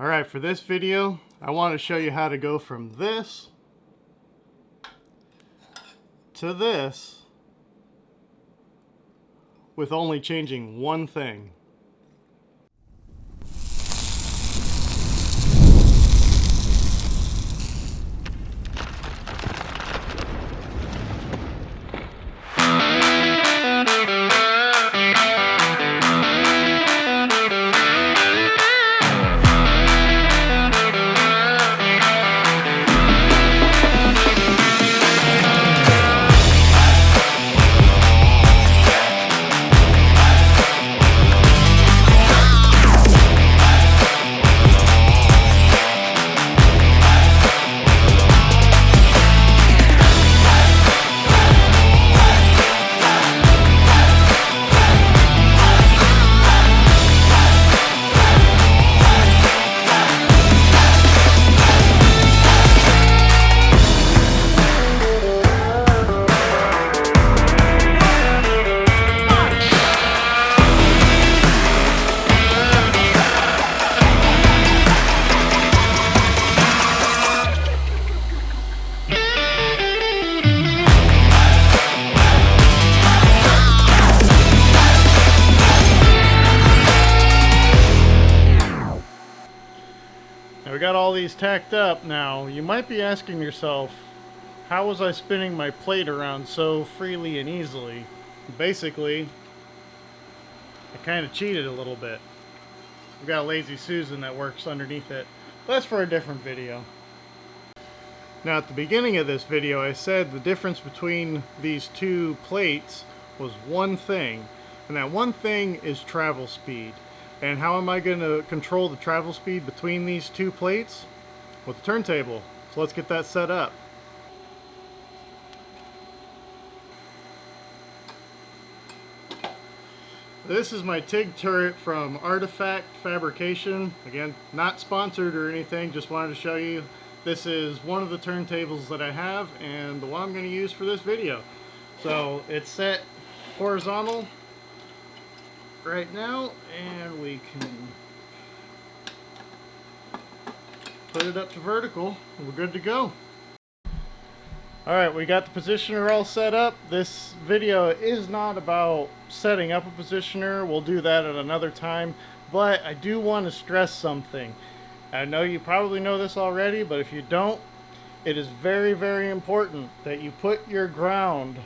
Alright, for this video, I want to show you how to go from this to this with only changing one thing. Now we got all these tacked up. Now you might be asking yourself, how was I spinning my plate around so freely and easily? Basically, I kind of cheated a little bit. We've got a Lazy Susan that works underneath it. But that's for a different video. Now at the beginning of this video I said the difference between these two plates was one thing. And that one thing is travel speed. And how am I going to control the travel speed between these two plates? With the turntable. So let's get that set up. This is my TIG turret from Artifact Fabrication. Again, not sponsored or anything, just wanted to show you. This is one of the turntables that I have and the one I'm going to use for this video. So it's set horizontal right now, and we can put it up to vertical and we're good to go. Alright, we got the positioner all set up. This video is not about setting up a positioner. We'll do that at another time, but I do want to stress something. I know you probably know this already, but if you don't, it is very, very important that you put your ground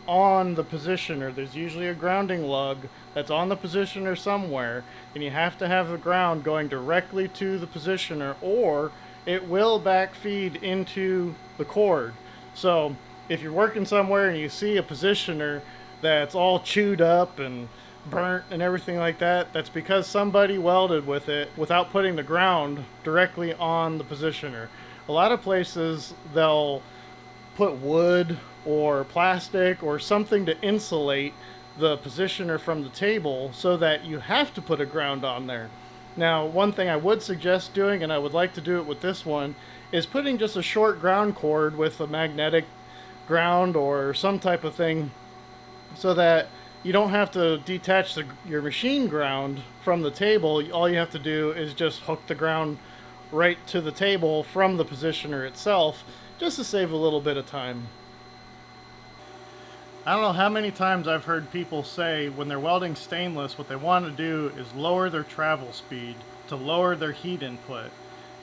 on the positioner. There's usually a grounding lug that's on the positioner somewhere, and you have to have the ground going directly to the positioner or it will backfeed into the cord. So if you're working somewhere and you see a positioner that's all chewed up and burnt and everything like that, that's because somebody welded with it without putting the ground directly on the positioner. A lot of places they'll put wood or plastic or something to insulate the positioner from the table so that you have to put a ground on there. Now, one thing I would suggest doing, and I would like to do it with this one, is putting just a short ground cord with a magnetic ground or some type of thing so that you don't have to detach your machine ground from the table. All you have to do is just hook the ground right to the table from the positioner itself, just to save a little bit of time. I don't know how many times I've heard people say when they're welding stainless, what they want to do is lower their travel speed to lower their heat input.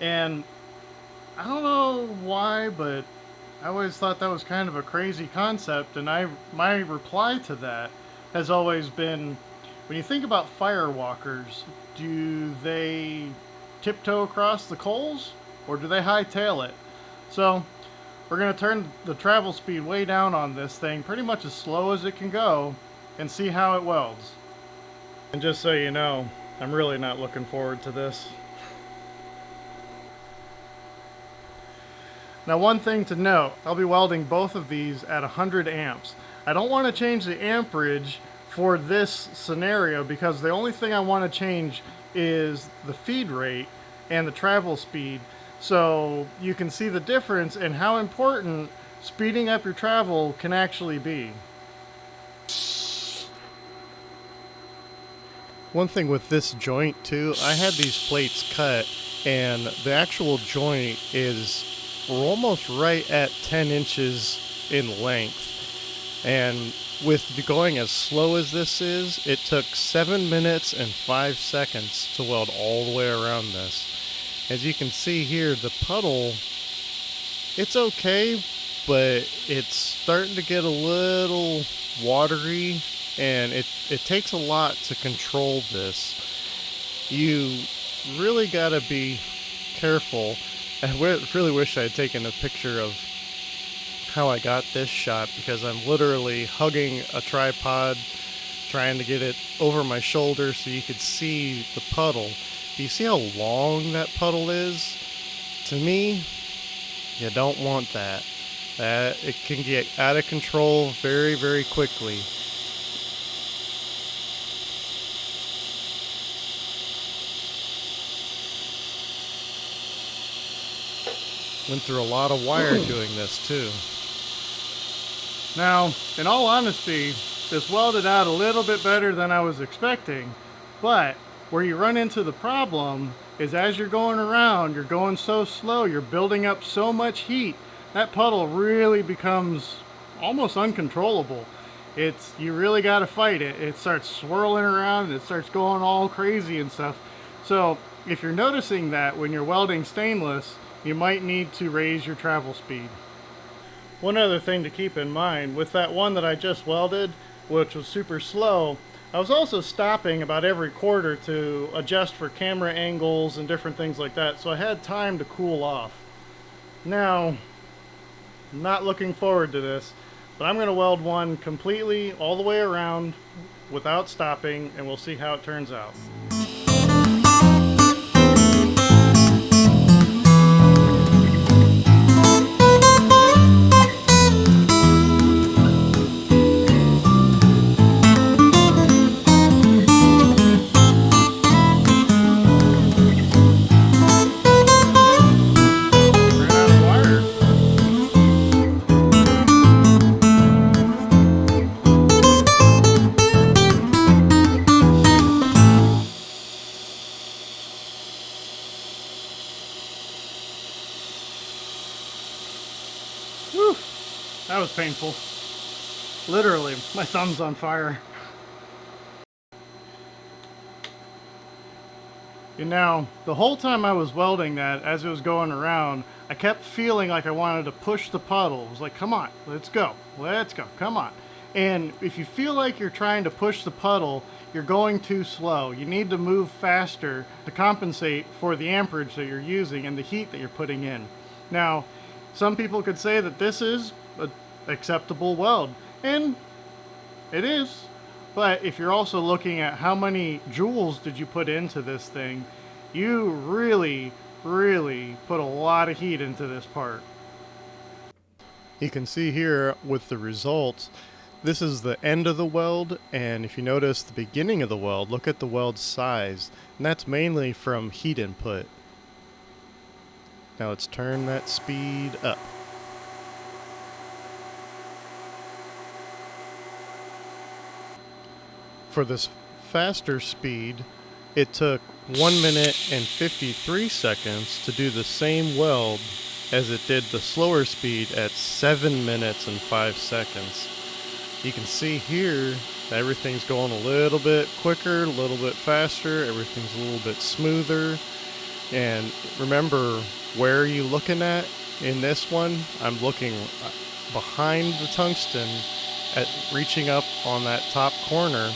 And I don't know why, but I always thought that was kind of a crazy concept, and my reply to that has always been, when you think about firewalkers, do they tiptoe across the coals or do they hightail it? So we're going to turn the travel speed way down on this thing, pretty much as slow as it can go, and see how it welds. And just so you know, I'm really not looking forward to this. Now, one thing to note, I'll be welding both of these at 100 amps. I don't want to change the amperage for this scenario because the only thing I want to change is the feed rate and the travel speed. So you can see the difference in how important speeding up your travel can actually be. One thing with this joint too, I had these plates cut and the actual joint is almost right at 10 inches in length. And with going as slow as this is, it took 7 minutes and 5 seconds to weld all the way around this. As you can see here, the puddle, it's okay, but it's starting to get a little watery, and it takes a lot to control this. You really gotta be careful. I really wish I had taken a picture of how I got this shot, because I'm literally hugging a tripod trying to get it over my shoulder so you could see the puddle. Do you see how long that puddle is? To me, you don't want that. It can get out of control very, very quickly. Went through a lot of wire doing this too. Now, in all honesty, this welded out a little bit better than I was expecting, but where you run into the problem is as you're going around, you're going so slow, you're building up so much heat, that puddle really becomes almost uncontrollable. You really got to fight it. It starts swirling around, it starts going all crazy and stuff. So if you're noticing that when you're welding stainless, you might need to raise your travel speed. One other thing to keep in mind, with that one that I just welded, which was super slow, I was also stopping about every quarter to adjust for camera angles and different things like that, so I had time to cool off. Now, I'm not looking forward to this, but I'm going to weld one completely all the way around without stopping, and we'll see how it turns out. Whew, that was painful. Literally, my thumb's on fire. And now, the whole time I was welding that, as it was going around, I kept feeling like I wanted to push the puddle. It was like, come on, let's go, come on. And if you feel like you're trying to push the puddle, you're going too slow. You need to move faster to compensate for the amperage that you're using and the heat that you're putting in. Now, some people could say that this is an acceptable weld, and it is. But if you're also looking at how many joules did you put into this thing, you really, really put a lot of heat into this part. You can see here with the results, this is the end of the weld, and if you notice the beginning of the weld, look at the weld size, and that's mainly from heat input. Now let's turn that speed up. For this faster speed, it took 1 minute and 53 seconds to do the same weld as it did the slower speed at 7 minutes and 5 seconds. You can see here everything's going a little bit quicker, a little bit faster, everything's a little bit smoother. And remember, where are you looking at in this one? I'm looking behind the tungsten, at reaching up on that top corner.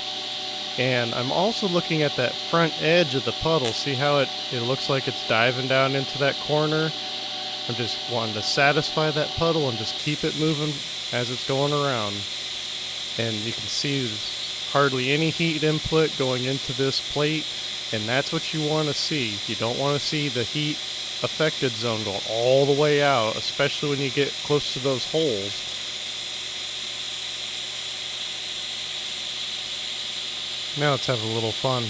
And I'm also looking at that front edge of the puddle. See how it looks like it's diving down into that corner? I'm just wanting to satisfy that puddle and just keep it moving as it's going around. And you can see there's hardly any heat input going into this plate, and that's what you want to see. You don't want to see the heat affected zone going all the way out, especially when you get close to those holes. Now let's have a little fun.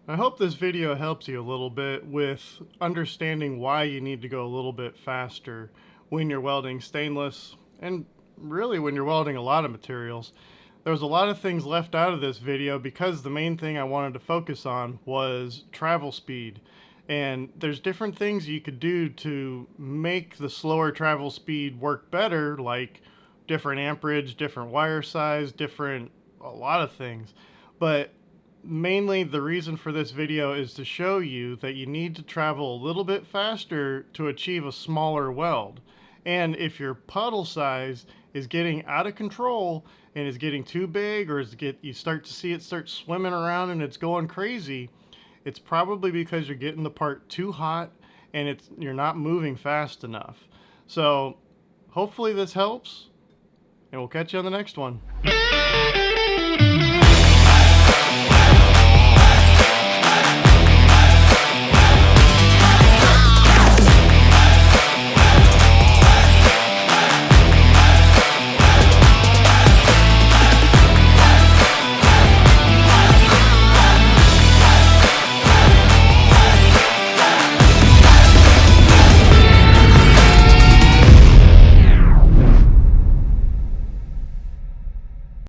I hope this video helps you a little bit with understanding why you need to go a little bit faster when you're welding stainless, and really when you're welding a lot of materials. There was a lot of things left out of this video because the main thing I wanted to focus on was travel speed. And there's different things you could do to make the slower travel speed work better, like different amperage, different wire size, a lot of things. But mainly the reason for this video is to show you that you need to travel a little bit faster to achieve a smaller weld. And if your puddle size is getting out of control and is getting too big, or you start to see it start swimming around and it's going crazy, it's probably because you're getting the part too hot and you're not moving fast enough. So hopefully this helps, and we'll catch you on the next one.